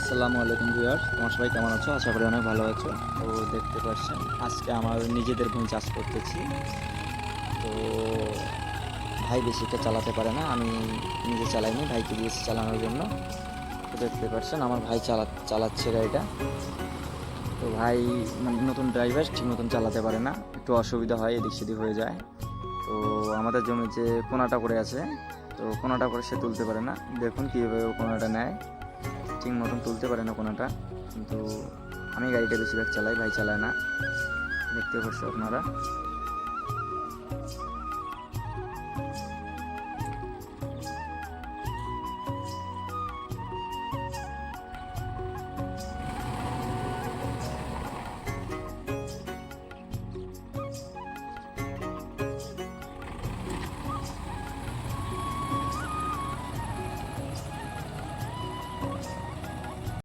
আসসালামু আলাইকুম ভিউয়ার্স, তোমার সবাই কেমন আছো? আশা করি অনেক ভালো আছো। তো দেখতে পাচ্ছেন আজকে আমার নিজেদের ভূমি চাষ করতেছি। তো ভাই বেশিটা চালাতে পারে না, আমি নিজে চালাইনি, ভাইকে দিয়েছি চালানোর জন্য। তো দেখতে পাচ্ছেন আমার ভাই চালাচ্ছে গাড়িটা। তো ভাই মানে নতুন ড্রাইভার, ঠিক মতন চালাতে পারে না, একটু অসুবিধা হয়, এদিক সেদিক হয়ে যায়। তো আমাদের জমি যে কোনাটা করে আছে, তো কোনাটা করে সে তুলতে পারে না। দেখুন কীভাবে ও কোনাটা নেয়, ঠিক মতন তুলতে পারে না কোনাটা। কিন্তু আমি গাড়িটা বেশিরভাগ চালাই, ভাই চালায় না, দেখতে পাচ্ছ আপনারা।